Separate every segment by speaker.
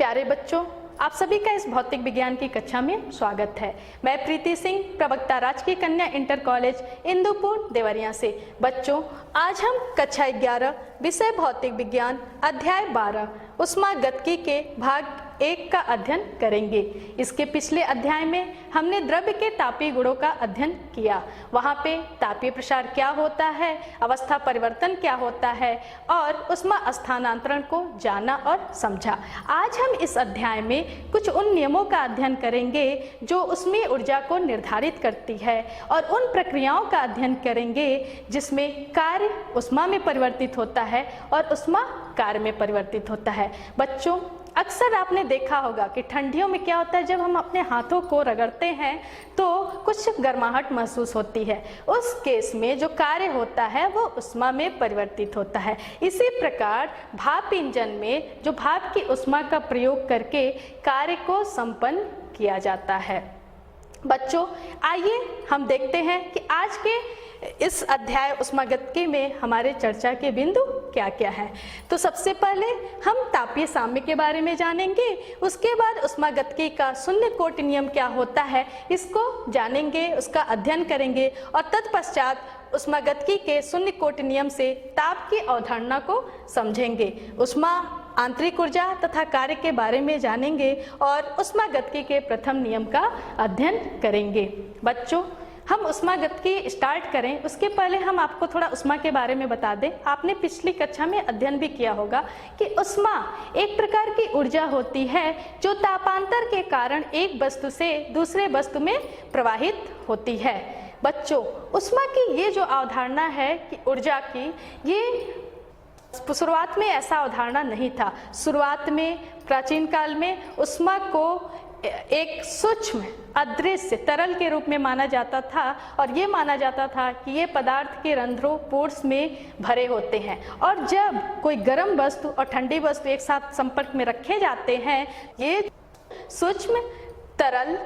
Speaker 1: प्यारे बच्चों, आप सभी का इस भौतिक विज्ञान की कक्षा में स्वागत है। मैं प्रीति सिंह, प्रवक्ता राजकीय कन्या इंटर कॉलेज इंदुपुर देवरिया से। बच्चों, आज हम कक्षा 11 विषय भौतिक विज्ञान अध्याय 12 ऊष्मागतिकी के भाग 1 का अध्ययन करेंगे। इसके पिछले अध्याय में हमने द्रव्य के तापीय गुणों का अध्ययन किया। वहाँ पे तापीय प्रसार क्या होता है, अवस्था परिवर्तन क्या होता है और ऊष्मा स्थानांतरण को जाना और समझा। आज हम इस अध्याय में कुछ उन नियमों का अध्ययन करेंगे जो ऊष्मीय ऊर्जा को निर्धारित करती है और उन प्रक्रियाओं का अध्ययन करेंगे जिसमें कार्य ऊष्मा में परिवर्तित होता है और ऊष्मा कार्य में परिवर्तित होता है। बच्चों, अक्सर आपने देखा होगा कि ठंडियों में क्या होता है, जब हम अपने हाथों को रगड़ते हैं तो कुछ गर्माहट महसूस होती है। उस केस में जो कार्य होता है वो ऊष्मा में परिवर्तित होता है। इसी प्रकार भाप इंजन में जो भाप की ऊष्मा का प्रयोग करके कार्य को संपन्न किया जाता है। बच्चों, आइए हम देखते हैं कि आज के इस अध्याय ऊष्मागतिकी में हमारे चर्चा के बिंदु क्या क्या है। तो सबसे पहले हम तापीय साम्य के बारे में जानेंगे, उसके बाद ऊष्मागतिकी का शून्य कोटि नियम क्या होता है इसको जानेंगे, उसका अध्ययन करेंगे और तत्पश्चात ऊष्मागतिकी के शून्य कोटि नियम से ताप की अवधारणा को समझेंगे। ऊष्मा आंतरिक ऊर्जा तथा कार्य के बारे में जानेंगे और ऊष्मागतिकी के प्रथम नियम का अध्ययन करेंगे। बच्चों, हम ऊष्मागतिकी स्टार्ट करें उसके पहले हम आपको थोड़ा ऊष्मा के बारे में बता दें। आपने पिछली कक्षा में अध्ययन भी किया होगा कि ऊष्मा एक प्रकार की ऊर्जा होती है जो तापांतर के कारण एक वस्तु से दूसरे वस्तु में प्रवाहित होती है। बच्चों, ऊष्मा की ये जो अवधारणा है कि ऊर्जा की, ये शुरुआत में ऐसा अवधारणा नहीं था। शुरुआत में प्राचीन काल में ऊष्मा को एक सूक्ष्म अदृश्य तरल के रूप में माना जाता था और ये माना जाता था कि ये पदार्थ के रंध्रों पोर्स में भरे होते हैं और जब कोई गर्म वस्तु और ठंडी वस्तु एक साथ संपर्क में रखे जाते हैं, ये सूक्ष्म तरल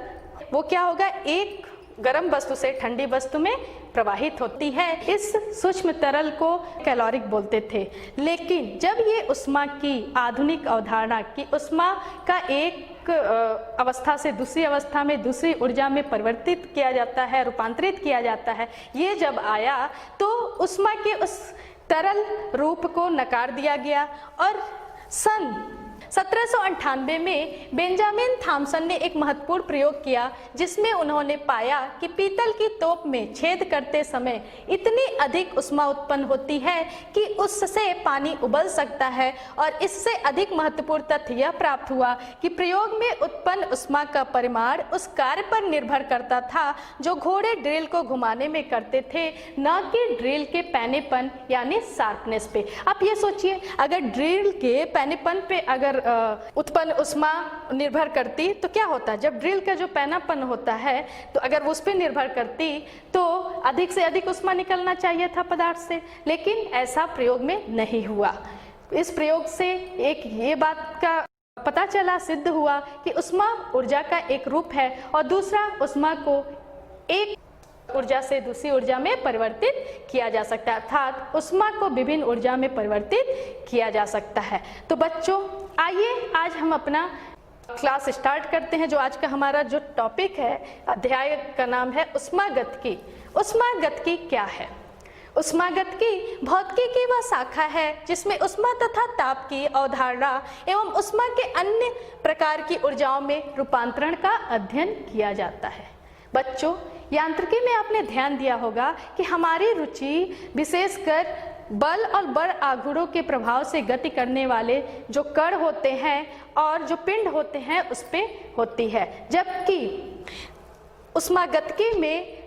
Speaker 1: वो क्या होगा, एक गर्म वस्तु से ठंडी वस्तु में प्रवाहित होती है। इस सूक्ष्म तरल को कैलोरिक बोलते थे। लेकिन जब ये ऊष्मा की आधुनिक अवधारणा की ऊष्मा का एक अवस्था से दूसरी अवस्था में दूसरी ऊर्जा में परिवर्तित किया जाता है, रूपांतरित किया जाता है, ये जब आया तो ऊष्मा के उस तरल रूप को नकार दिया गया और सन 1798 में बेंजामिन थॉमसन ने एक महत्वपूर्ण प्रयोग किया जिसमें उन्होंने पाया कि पीतल की तोप में छेद करते समय इतनी अधिक ऊष्मा उत्पन्न होती है कि उससे पानी उबल सकता है। और इससे अधिक महत्वपूर्ण तथ्य यह प्राप्त हुआ कि प्रयोग में उत्पन्न ऊष्मा का परिमाण उस कार्य पर निर्भर करता था जो घोड़े ड्रिल को घुमाने में करते थे, न कि ड्रिल के पैनेपन यानी शार्पनेस पे। आप ये सोचिए, अगर ड्रिल के पैनेपन पे अगर उत्पन्न ऊष्मा निर्भर करती तो क्या होता, जब ड्रिल का जो पैनापन होता है तो अगर वो उस पर निर्भर करती तो अधिक से अधिक ऊष्मा निकलना चाहिए था पदार्थ से, लेकिन ऐसा प्रयोग में नहीं हुआ। इस प्रयोग से एक ये बात का पता चला, सिद्ध हुआ कि ऊष्मा ऊर्जा का एक रूप है और दूसरा ऊष्मा को एक ऊर्जा से दूसरी ऊर्जा में परिवर्तित किया जा सकता है, अर्थात ऊष्मा को विभिन्न ऊर्जा में परिवर्तित किया जा सकता है। तो बच्चों, आइए आज हम अपना क्लास स्टार्ट करते हैं। जो आज का हमारा जो टॉपिक है, अध्याय का नाम है ऊष्मागतिकी। ऊष्मागतिकी क्या है? ऊष्मागतिकी भौतिकी की वह शाखा है जिसमें ऊष्मा तथा ताप की अवधारणा एवं ऊष्मा के अन्य प्रकार की ऊर्जाओं में रूपांतरण का अध्ययन किया जाता है। बच्चों, यांत्रिकी में आपने ध्यान दिया होगा कि हमारी रुचि विशेषकर बल और बड़ आघूर्णों के प्रभाव से गति करने वाले जो कण होते हैं और जो पिंड होते हैं उस पे होती है, जबकि ऊष्मागतिकी में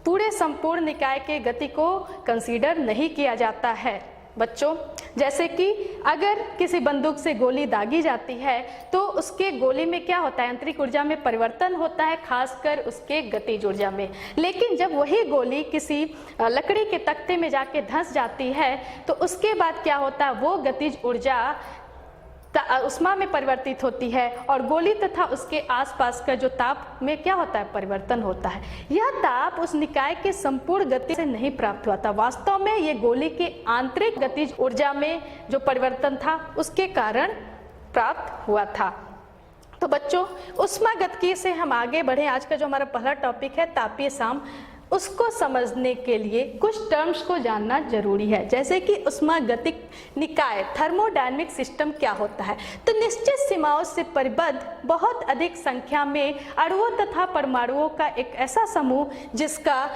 Speaker 1: पूरे संपूर्ण निकाय के गति को कंसीडर नहीं किया जाता है। बच्चों, जैसे कि अगर किसी बंदूक से गोली दागी जाती है तो उसके गोली में क्या होता है, आंतरिक ऊर्जा में परिवर्तन होता है, खासकर उसके गतिज ऊर्जा में। लेकिन जब वही गोली किसी लकड़ी के तख्ते में जाके धंस जाती है तो उसके बाद क्या होता है, वो गतिज ऊर्जा ऊष्मा में परिवर्तित होती है और गोली तथा उसके आसपास का जो ताप में क्या होता है, परिवर्तन होता है। यह ताप उस निकाय के संपूर्ण गति से नहीं प्राप्त हुआ था, वास्तव में ये गोली के आंतरिक गतिज ऊर्जा में जो परिवर्तन था उसके कारण प्राप्त हुआ था। तो बच्चों, ऊष्मागतिकी से हम आगे बढ़े। आज का जो हमारा पहला टॉपिक है तापीय साम, उसको समझने के लिए कुछ टर्म्स को जानना जरूरी है, जैसे कि ऊष्मागतिक निकाय, थर्मोडायनेमिक सिस्टम क्या होता है। तो निश्चित सीमाओं से परिबद्ध बहुत अधिक संख्या में अणुओं तथा परमाणुओं का एक ऐसा समूह जिसका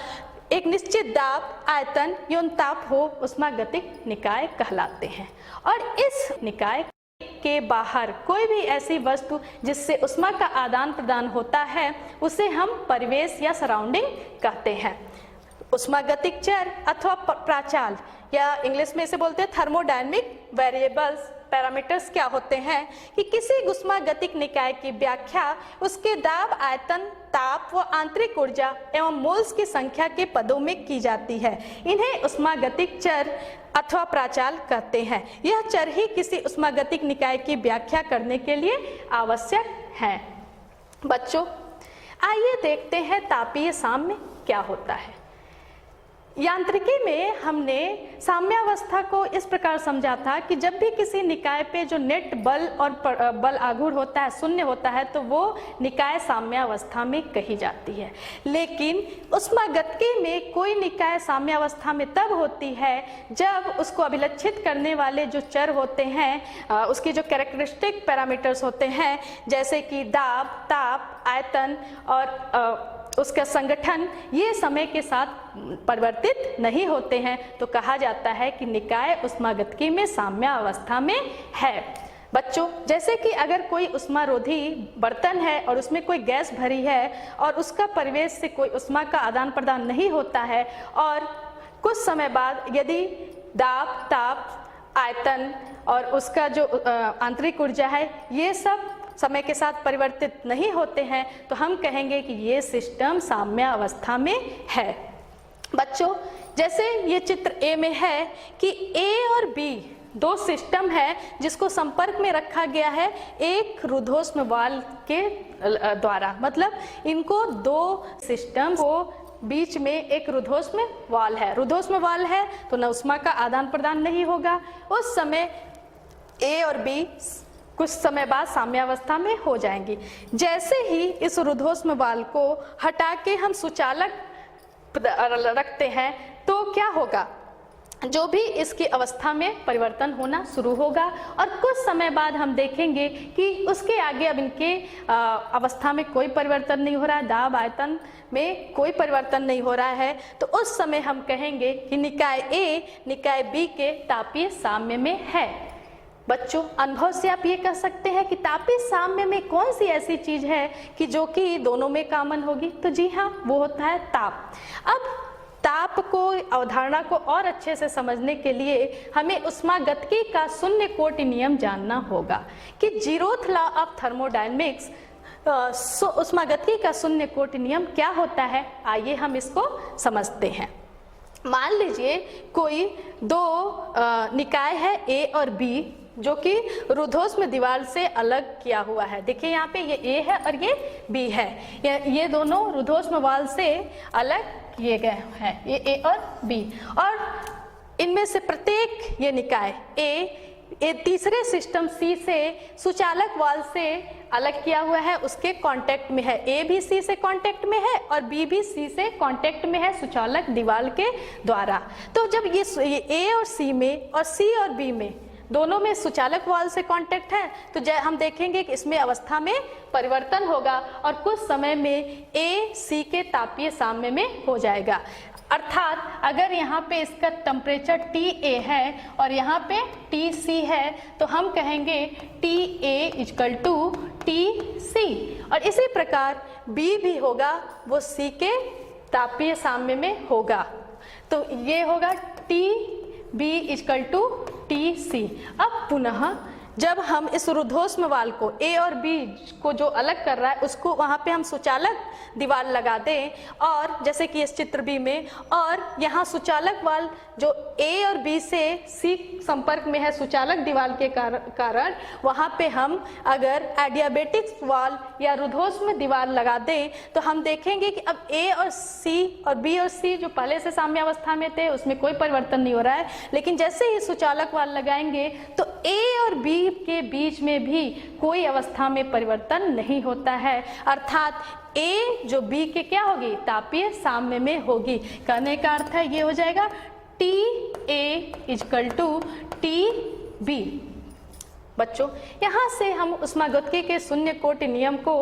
Speaker 1: एक निश्चित दाब, आयतन एवं ताप हो, ऊष्मागतिक निकाय कहलाते हैं। और इस निकाय के बाहर कोई भी ऐसी वस्तु जिससे ऊष्मा का आदान प्रदान होता है उसे हम परिवेश या सराउंडिंग कहते हैं। ऊष्मागतिक चर अथवा प्राचाल, या इंग्लिश में इसे बोलते हैं थर्मोडायनेमिक वेरिएबल्स, पैरामीटर्स क्या होते हैं कि किसी ऊष्मागतिक निकाय की व्याख्या उसके दाब, आयतन, ताप व आंतरिक ऊर्जा एवं मोल्स की संख्या के पदों में की जाती है। इन्हें ऊष्मागतिक चर अथवा प्राचाल कहते हैं। यह चर ही किसी ऊष्मागतिक निकाय की व्याख्या करने के लिए आवश्यक है। बच्चों, आइए देखते हैं तापीय साम्य क्या होता है। यांत्रिकी में हमने साम्यावस्था को इस प्रकार समझा था कि जब भी किसी निकाय पे जो नेट बल और बल आघूर्ण होता है शून्य होता है तो वो निकाय साम्यावस्था में कही जाती है। लेकिन ऊष्मागतिकी में कोई निकाय साम्यावस्था में तब होती है जब उसको अभिलक्षित करने वाले जो चर होते हैं, उसकी जो कैरेक्टरिस्टिक पैरामीटर्स होते हैं, जैसे कि दाब, ताप, आयतन और उसका संगठन, ये समय के साथ परिवर्तित नहीं होते हैं, तो कहा जाता है कि निकाय ऊष्मागतिकी में साम्यावस्था में है। बच्चों, जैसे कि अगर कोई ऊष्मारोधी बर्तन है और उसमें कोई गैस भरी है और उसका परिवेश से कोई ऊष्मा का आदान प्रदान नहीं होता है और कुछ समय बाद यदि दाब, ताप, आयतन और उसका जो आंतरिक ऊर्जा है ये सब समय के साथ परिवर्तित नहीं होते हैं, तो हम कहेंगे कि ये सिस्टम साम्यावस्था में है। बच्चों, जैसे ये चित्र ए में है कि ए और बी दो सिस्टम है जिसको संपर्क में रखा गया है एक रुद्धोष्म वाल्व के द्वारा। मतलब इनको दो सिस्टम को बीच में एक रुद्धोष्म वाल्व है। रुद्धोष्म वाल्व है तो न ऊष्मा का आदान प्रदान नहीं होगा। उस समय ए और बी कुछ समय बाद साम्यावस्था में हो जाएंगी। जैसे ही इस रुद्धोष्म वाल्व को हटा के हम सुचालक रखते हैं तो क्या होगा, जो भी इसकी अवस्था में परिवर्तन होना शुरू होगा और कुछ समय बाद हम देखेंगे कि उसके आगे अब इनके अवस्था में कोई परिवर्तन नहीं हो रहा है, दाब, आयतन में कोई परिवर्तन नहीं हो रहा है। तो उस समय हम कहेंगे कि निकाय ए निकाय बी के तापीय साम्य में है। बच्चों, अनुभव से आप ये कह सकते हैं कि तापीय साम्य में कौन सी ऐसी चीज है कि जो कि दोनों में कॉमन होगी, तो जी हाँ, वो होता है ताप। अब ताप को, अवधारणा को और अच्छे से समझने के लिए हमें ऊष्मागतिकी का शून्य कोटि नियम जानना होगा कि जीरोथ लॉ ऑफ थर्मोडायनेमिक्स, ऊष्मागतिकी का शून्य कोटि नियम क्या होता है। आइए हम इसको समझते हैं। मान लीजिए कोई दो निकाय है ए और बी जो कि रुद्धोष्म दीवार से अलग किया हुआ है। देखिए यहाँ पे ये ए है और ये बी है। ये दोनों रुद्धोष्म वाल्व से अलग किए गए हैं, ये ए और बी। और इनमें से प्रत्येक ये निकाय ए तीसरे सिस्टम सी से सुचालक वाल्व से अलग किया हुआ है, उसके कांटेक्ट में है। ए भी सी से कांटेक्ट में है और बी भी सी से कांटेक्ट में है सुचालक दीवार के द्वारा। तो जब ये ए और सी में और सी और बी में दोनों में सुचालक वाल्व से कांटेक्ट है तो हम देखेंगे कि इसमें अवस्था में परिवर्तन होगा और कुछ समय में ए सी के तापीय साम्य में हो जाएगा। अर्थात अगर यहाँ पे इसका टेम्परेचर टी ए है और यहाँ पे टी सी है तो हम कहेंगे T A equal to T C. और इसी प्रकार बी भी होगा, वो सी के तापीय साम्य में होगा। तो ये होगा T B equal to T C. अब पुनः जब हम इस रुद्धोष्म वाल्व को ए और बी को जो अलग कर रहा है उसको वहाँ पे हम सुचालक दीवार लगा दें, और जैसे कि इस चित्र बी में, और यहाँ सुचालक वाल्व जो ए और बी से सी संपर्क में है सुचालक दीवार के कारण वहाँ पे हम अगर एडियाबेटिक वाल्व या रुद्धोष्म दीवार लगा दें तो हम देखेंगे कि अब ए और सी और बी और सी जो पहले से साम्यावस्था में थे उसमें कोई परिवर्तन नहीं हो रहा है, लेकिन जैसे ही सुचालक वाल्व लगाएंगे तो A और B के बीच में भी कोई अवस्था में परिवर्तन नहीं होता है, अर्थात A जो B के क्या होगी, तापीय साम्य में होगी। कहने का अर्थ है ये हो जाएगा TA = TB। बच्चों, यहाँ से हम ऊष्मागतिकी के शून्य कोटि नियम को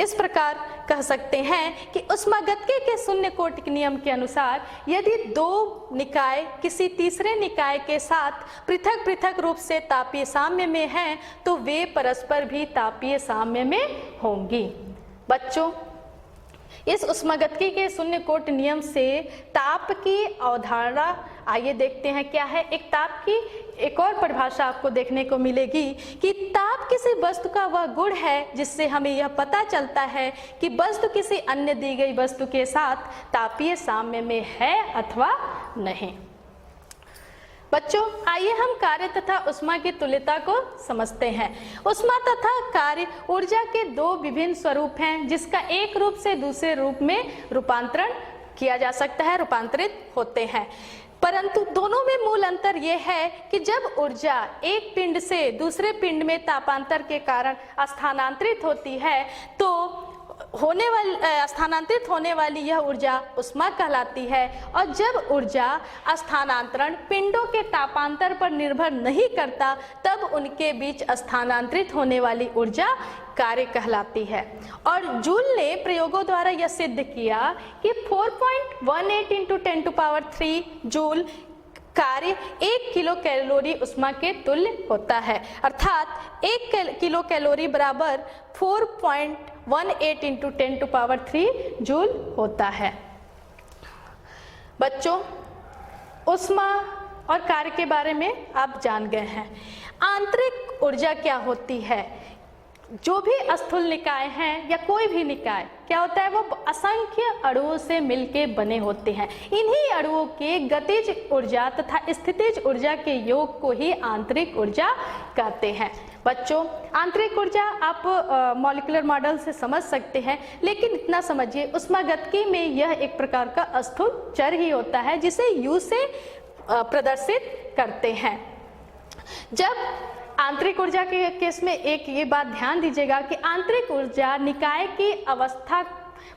Speaker 1: इस प्रकार कह सकते हैं कि ऊष्मागतिकी के शून्य कोटि नियम के अनुसार यदि दो निकाय किसी तीसरे निकाय के साथ पृथक पृथक रूप से तापीय साम्य में हैं तो वे परस्पर भी तापीय साम्य में होंगी। बच्चों, इस ऊष्मागतिकी के शून्य कोटि नियम से ताप की अवधारणा आइए देखते हैं क्या है। एक ताप की एक और परिभाषा आपको देखने को मिलेगी कि ताप किसी वस्तु का वह गुण है जिससे हमें यह पता चलता है कि वस्तु किसी अन्य दी गई वस्तु के साथ तापीय साम्य में है अथवा नहीं। बच्चों, आइए हम कार्य तथा ऊष्मा की तुल्यता को समझते हैं। ऊष्मा तथा कार्य ऊर्जा के दो विभिन्न स्वरूप हैं जिसका एक रूप से दूसरे रूप में रूपांतरण किया जा सकता है, रूपांतरित होते हैं, परंतु दोनों में मूल अंतर यह है कि जब ऊर्जा एक पिंड से दूसरे पिंड में तापांतर के कारण स्थानांतरित होती है तो स्थानांतरित होने वाली यह ऊर्जा ऊष्मा कहलाती है, और जब ऊर्जा स्थानांतरण पिंडों के तापांतर पर निर्भर नहीं करता तब उनके बीच स्थानांतरित होने वाली ऊर्जा कार्य कहलाती है। और जूल ने प्रयोगों द्वारा यह सिद्ध किया कि 4.18 × 10³ जूल कार्य 1 किलो कैलोरी ऊष्मा के तुल्य होता है, अर्थात 1 किलो कैलोरी बराबर 4.18 × 10³ जूल होता है। बच्चों, ऊष्मा और कार्य के बारे में आप जान गए हैं। आंतरिक ऊर्जा क्या होती है? जो भी स्थूल निकाय हैं या कोई भी निकाय क्या होता है, वो असंख्य अणुओं से मिलके बने होते हैं। इन्हीं अणुओं के गतिज ऊर्जा तथा स्थितिज ऊर्जा के योग को ही आंतरिक ऊर्जा कहते हैं। बच्चों, आंतरिक ऊर्जा आप मॉलिक्यूलर मॉडल से समझ सकते हैं, लेकिन इतना समझिए ऊष्मागतिकी में यह एक प्रकार का स्थूल चर ही होता है जिसे U से प्रदर्शित करते हैं। जब आंतरिक ऊर्जा के केस में एक ये बात ध्यान दीजिएगा कि आंतरिक ऊर्जा निकाय की अवस्था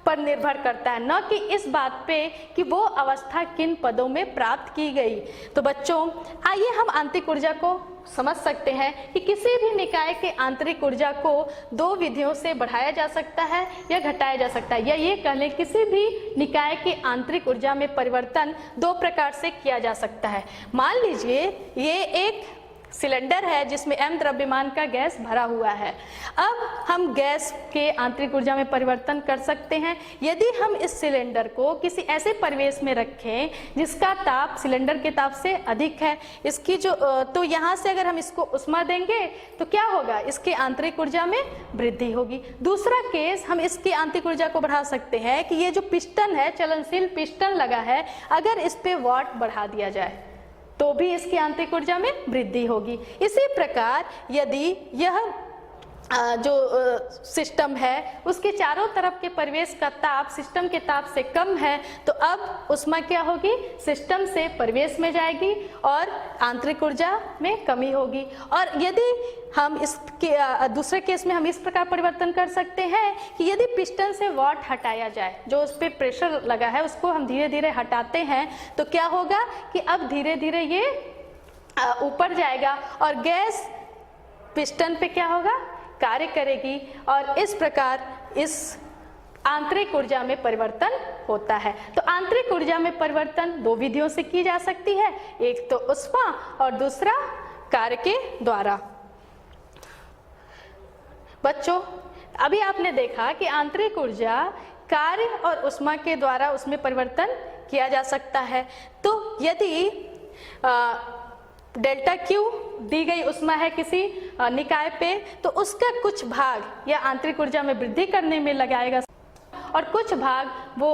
Speaker 1: पर निर्भर करता है, न कि इस बात पे कि वो अवस्था किन पदों में प्राप्त की गई। तो बच्चों, आइए हम आंतरिक ऊर्जा को समझ सकते हैं कि किसी भी निकाय के आंतरिक ऊर्जा को दो विधियों से बढ़ाया जा सकता है या घटाया जा सकता है, या ये कह लें किसी भी निकाय की आंतरिक ऊर्जा में परिवर्तन दो प्रकार से किया जा सकता है। मान लीजिए ये एक सिलेंडर है जिसमें m द्रव्यमान का गैस भरा हुआ है। अब हम गैस के आंतरिक ऊर्जा में परिवर्तन कर सकते हैं यदि हम इस सिलेंडर को किसी ऐसे परिवेश में रखें जिसका ताप सिलेंडर के ताप से अधिक है। इसकी जो तो यहाँ से अगर हम इसको ऊष्मा देंगे तो क्या होगा, इसके आंतरिक ऊर्जा में वृद्धि होगी। दूसरा केस, हम इसकी आंतरिक ऊर्जा को बढ़ा सकते हैं कि ये जो पिस्टन है, चलनशील पिस्टन लगा है, अगर इस पे वाट बढ़ा दिया जाए तो भी इसकी आंतरिक ऊर्जा में वृद्धि होगी। इसी प्रकार यदि यह जो सिस्टम है उसके चारों तरफ के परिवेश का ताप सिस्टम के ताप से कम है तो अब ऊष्मा क्या होगी, सिस्टम से परिवेश में जाएगी और आंतरिक ऊर्जा में कमी होगी। और यदि हम इसके दूसरे केस में हम इस प्रकार परिवर्तन कर सकते हैं कि यदि पिस्टन से वाट हटाया जाए, जो उस पर प्रेशर लगा है उसको हम धीरे धीरे हटाते हैं तो क्या होगा कि अब धीरे धीरे ये ऊपर जाएगा और गैस पिस्टन पे क्या होगा, कार्य करेगी और इस प्रकार इस आंतरिक ऊर्जा में परिवर्तन होता है। तो आंतरिक ऊर्जा में परिवर्तन दो विधियों से की जा सकती है, एक तो ऊष्मा और दूसरा कार्य के द्वारा। बच्चों, अभी आपने देखा कि आंतरिक ऊर्जा कार्य और ऊष्मा के द्वारा उसमें परिवर्तन किया जा सकता है। तो यदि डेल्टा Q दी गई ऊष्मा है किसी निकाय पे तो उसका कुछ भाग या आंतरिक ऊर्जा में वृद्धि करने में लगाएगा और कुछ भाग वो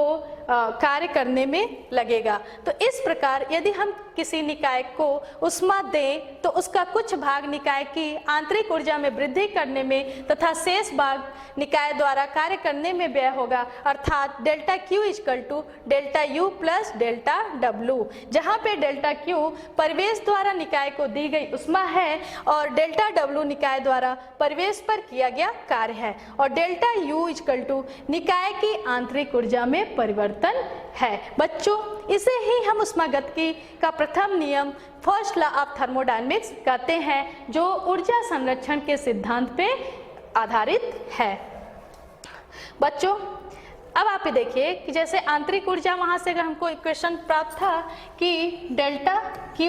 Speaker 1: कार्य करने में लगेगा। तो इस प्रकार यदि हम किसी निकाय को उष्मा दें तो उसका कुछ भाग निकाय की आंतरिक ऊर्जा में वृद्धि करने में तथा शेष भाग निकाय द्वारा कार्य करने में व्यय होगा, अर्थात delta Q equal to delta U plus delta W, जहाँ पे डेल्टा Q परिवेश द्वारा निकाय को दी गई उष्मा है और डेल्टा W निकाय द्वारा परिवेश पर किया गया कार्य है और डेल्टा U इक्वल टू निकाय की आंतरिक ऊर्जा में परिवर्तन है। बच्चों, इसे ही हम ऊष्मागतिकी का प्रथम नियम फर्स्ट लॉ ऑफ थर्मोडायनेमिक्स कहते हैं, जो ऊर्जा संरक्षण के सिद्धांत पे आधारित है। बच्चों, अब आप ये देखिए कि जैसे आंतरिक ऊर्जा, वहां से अगर हमको इक्वेशन प्राप्त था कि delta Q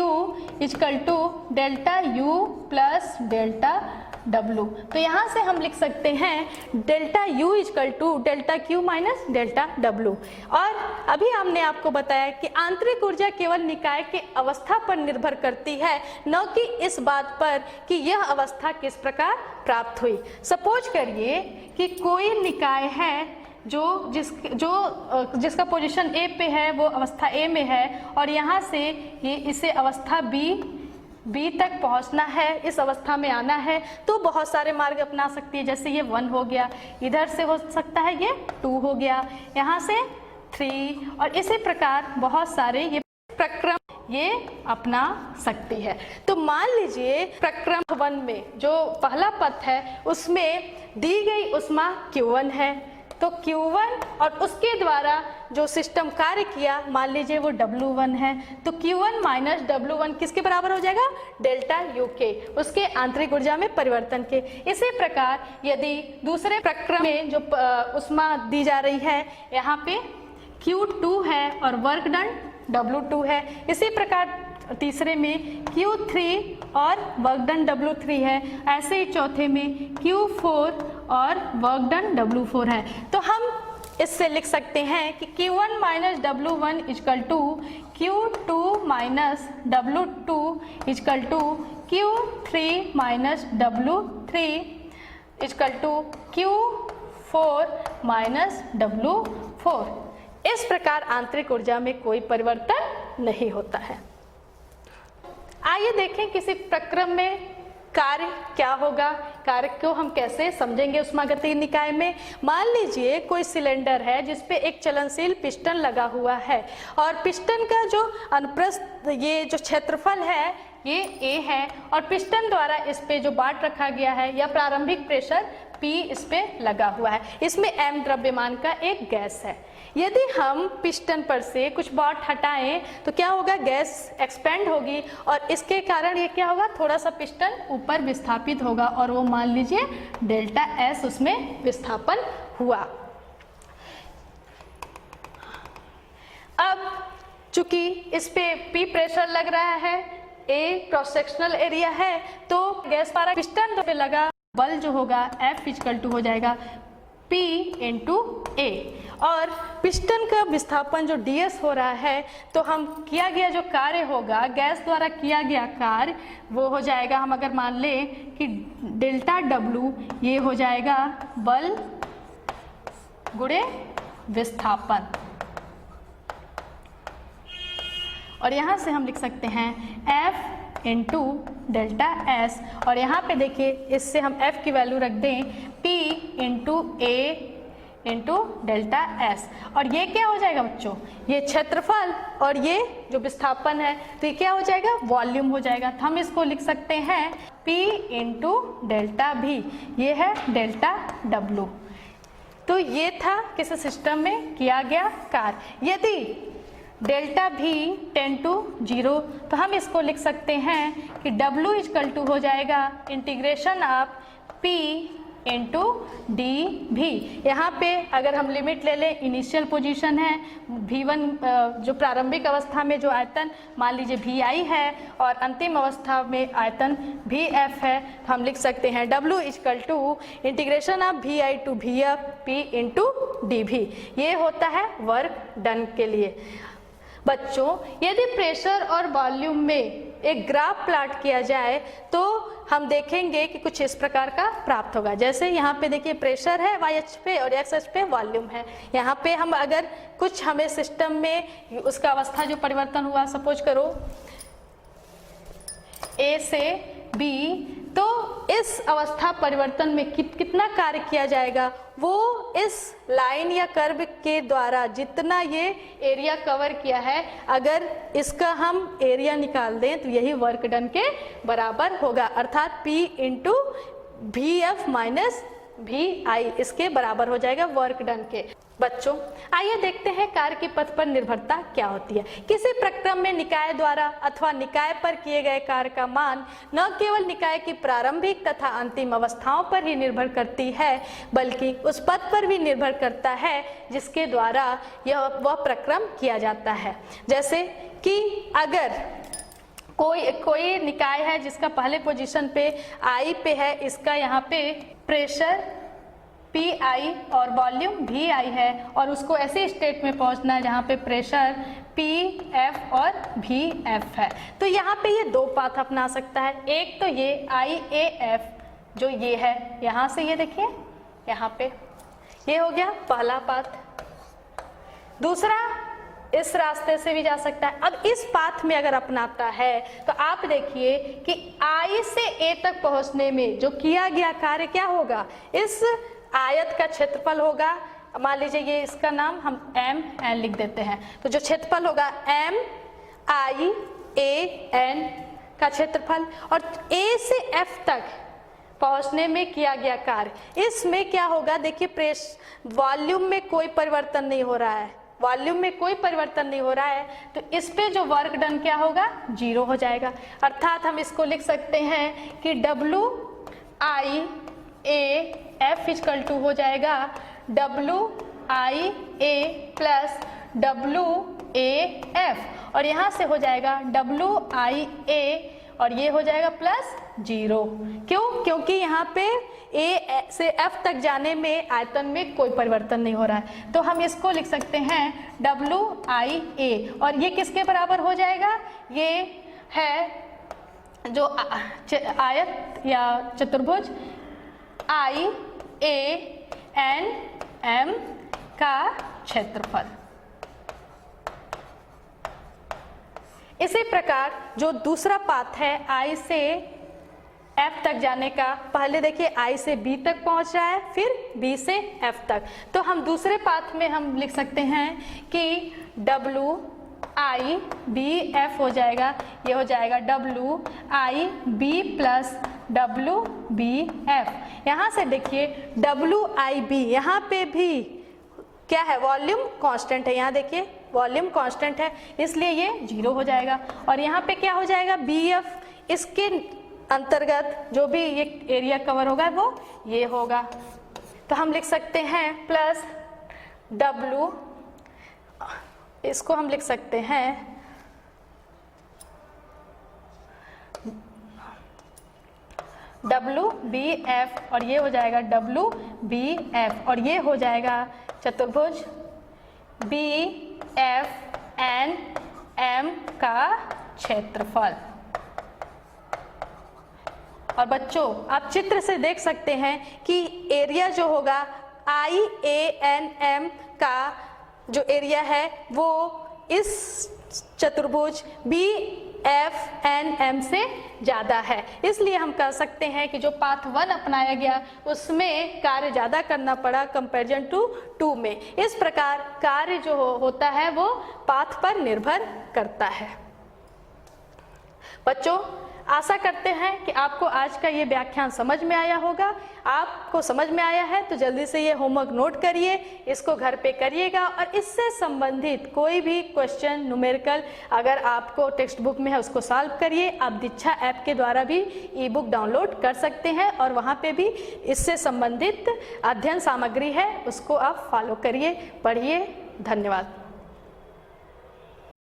Speaker 1: equal to delta U plus delta W, तो यहाँ से हम लिख सकते हैं delta U equal to delta Q minus delta W। और अभी हमने आपको बताया कि आंतरिक ऊर्जा केवल निकाय के अवस्था पर निर्भर करती है, न कि इस बात पर कि यह अवस्था किस प्रकार प्राप्त हुई। सपोज करिए कि कोई निकाय है जिसका पोजीशन A पे है, वो अवस्था A में है और यहाँ से ये इसे अवस्था B तक पहुंचना है, इस अवस्था में आना है, तो बहुत सारे मार्ग अपना सकती है। जैसे ये 1 हो गया, इधर से हो सकता है ये 2 हो गया, यहाँ से 3 और इसी प्रकार बहुत सारे ये प्रक्रम ये अपना सकती है। तो मान लीजिए प्रक्रम 1 में जो पहला पथ है उसमें दी गई उष्मा Q1 है, तो Q1 और उसके द्वारा जो सिस्टम कार्य किया मान लीजिए वो W1 है, तो Q1 माइनस W1 किसके बराबर हो जाएगा? डेल्टा U के, उसके आंतरिक ऊर्जा में परिवर्तन के। इसी प्रकार यदि दूसरे प्रक्रम में जो उष्मा दी जा रही है, यहाँ पे Q2 है और वर्क डन W2 है। इसी प्रकार तीसरे में Q3 और वर्क डन W3 है, ऐसे ही चौथे में Q4 और वर्क डन W4 है। तो हम इससे लिख सकते हैं कि Q1 minus W1 equal to Q2 minus W2 equal to Q3 minus W3 equal to Q4 minus W4। इस प्रकार आंतरिक ऊर्जा में कोई परिवर्तन नहीं होता है। आइए देखें किसी प्रक्रम में कार्य क्या होगा, कार्य को हम कैसे समझेंगे ऊष्मागतिकीय निकाय में। मान लीजिए कोई सिलेंडर है जिसपे एक चलनशील पिस्टन लगा हुआ है और पिस्टन का जो अनुप्रस्थ ये जो क्षेत्रफल है ये A है और पिस्टन द्वारा इस पे जो बाट रखा गया है या प्रारंभिक प्रेशर P इस पे लगा हुआ है। इसमें M द्रव्यमान का एक गैस है। यदि हम पिस्टन पर से कुछ बाट हटाएं तो क्या होगा? गैस एक्सपेंड होगी और इसके कारण ये क्या होगा? थोड़ा सा पिस्टन ऊपर विस्थापित होगा और वो मान लीजिए डेल्टा S उसमें विस्थापन हुआ। अब चूंकि इस पे P प्रेशर लग रहा है, A क्रॉस सेक्शनल एरिया है, तो गैस पारा पिस्टन पे लगा बल जो होगा F इक्वल टू हो जाएगा P इंटू A और पिस्टन का विस्थापन जो ds हो रहा है, तो हम किया गया जो कार्य होगा, गैस द्वारा किया गया कार्य वो हो जाएगा, हम अगर मान लें कि डेल्टा W ये हो जाएगा बल गुणे विस्थापन और यहाँ से हम लिख सकते हैं F इंटू डेल्टा S और यहाँ पे देखिए इससे हम F की वैल्यू रख दें P into A into delta S और ये क्या हो जाएगा बच्चों? ये क्षेत्रफल और ये जो विस्थापन है, तो ये क्या हो जाएगा? वॉल्यूम हो जाएगा। तो हम इसको लिख सकते हैं P इंटू डेल्टा V, ये है डेल्टा W। तो ये था किसी सिस्टम में किया गया कार्य। यदि डेल्टा V टेंड टू 0 तो हम इसको लिख सकते हैं कि W इक्वल टू हो जाएगा integration of P into D भी। यहाँ पे अगर हम लिमिट ले लें, इनिशियल पोजीशन है V1 जो प्रारंभिक अवस्था में जो आयतन मान लीजिए VI है और अंतिम अवस्था में आयतन VF है, तो हम लिख सकते हैं W equal to integration of VI to VF P into D V. ये होता है वर्क डन के लिए। बच्चों, यदि प्रेशर और वॉल्यूम में एक ग्राफ प्लॉट किया जाए तो हम देखेंगे कि कुछ इस प्रकार का प्राप्त होगा। जैसे यहाँ पे देखिए प्रेशर है y अक्ष पे और x अक्ष पे वॉल्यूम है। यहाँ पे हम अगर कुछ हमें सिस्टम में उसका अवस्था जो परिवर्तन हुआ, सपोज करो A से B, तो इस अवस्था परिवर्तन में कितना कार्य किया जाएगा, वो इस लाइन या कर्व के द्वारा जितना ये एरिया कवर किया है, अगर इसका हम एरिया निकाल दें तो यही वर्क डन के बराबर होगा, अर्थात P into VF minus VI इसके बराबर हो जाएगा वर्क डन के। बच्चों, आइए देखते हैं कार्य की पथ पर निर्भरता क्या होती है। किसी प्रक्रम में निकाय द्वारा अथवा निकाय पर किए गए कार्य का मान न केवल निकाय की प्रारंभिक तथा अंतिम अवस्थाओं पर ही निर्भर करती है, बल्कि उस पथ पर भी निर्भर करता है जिसके द्वारा वह प्रक्रम किया जाता है। जैसे कि अगर कोई निकाय है जिसका पहले पोजीशन पे I पे है, इसका यहाँ पे प्रेशर PI और वॉल्यूम VI है, और उसको ऐसे स्टेट में पहुंचना है जहाँ पे प्रेशर PF और VF है। तो यहाँ पे ये दो पाथ अपना सकता है। एक तो ये IAF जो ये है, यहाँ से ये देखिए यहाँ पे ये हो गया पहला पाथ। दूसरा इस रास्ते से भी जा सकता है। अब इस पाथ में अगर अपनाता है तो आप देखिए कि I से A तक पहुंचने में जो किया गया कार्य क्या होगा, इस आयत का क्षेत्रफल होगा। मान लीजिए ये इसका नाम हम MN लिख देते हैं, तो जो क्षेत्रफल होगा MIAN का क्षेत्रफल, और A से F तक पहुंचने में किया गया कार्य, इसमें क्या होगा देखिए, वॉल्यूम में कोई परिवर्तन नहीं हो रहा है, वॉल्यूम में कोई परिवर्तन नहीं हो रहा है, तो इस पे जो वर्क डन क्या होगा, 0 हो जाएगा। अर्थात हम इसको लिख सकते हैं कि WIAF इक्वल टू हो जाएगा WIA प्लस WAF, और यहाँ से हो जाएगा WIA और ये हो जाएगा प्लस 0। क्यों? क्योंकि यहाँ पे A से F तक जाने में आयतन में कोई परिवर्तन नहीं हो रहा है, तो हम इसको लिख सकते हैं WIA, और ये किसके बराबर हो जाएगा, ये है जो आयत या चतुर्भुज IANM का क्षेत्रफल। इसी प्रकार जो दूसरा पाथ है I से F तक जाने का, पहले देखिए I से B तक पहुंच रहा है, फिर B से F तक, तो हम दूसरे पाथ में हम लिख सकते हैं कि WIBF हो जाएगा, ये हो जाएगा WIB प्लस WBF। यहाँ से देखिए WIB, यहाँ पे भी क्या है, वॉल्यूम कांस्टेंट है, यहाँ देखिए वॉल्यूम कांस्टेंट है, इसलिए ये 0 हो जाएगा। और यहाँ पे क्या हो जाएगा, BF, इसके अंतर्गत जो भी ये एरिया कवर होगा वो ये होगा, तो हम लिख सकते हैं प्लस W, इसको हम लिख सकते हैं WBF, और ये हो जाएगा WBF, और ये हो जाएगा चतुर्भुज BFNM का क्षेत्रफल। और बच्चों, आप चित्र से देख सकते हैं कि एरिया जो होगा IANM का जो एरिया है वो इस चतुर्भुज BFNM से ज़्यादा है, इसलिए हम कह सकते हैं कि जो पाथ 1 अपनाया गया उसमें कार्य ज़्यादा करना पड़ा कंपैरिजन टू 2 में। इस प्रकार कार्य जो होता है वो पाथ पर निर्भर करता है। बच्चों, आशा करते हैं कि आपको आज का ये व्याख्यान समझ में आया होगा। आपको समझ में आया है तो जल्दी से ये होमवर्क नोट करिए, इसको घर पे करिएगा, और इससे संबंधित कोई भी क्वेश्चन न्यूमेरिकल अगर आपको टेक्स्ट बुक में है उसको सॉल्व करिए। आप दीक्षा ऐप के द्वारा भी ई बुक डाउनलोड कर सकते हैं और वहाँ पे भी इससे संबंधित अध्ययन सामग्री है, उसको आप फॉलो करिए, पढ़िए। धन्यवाद।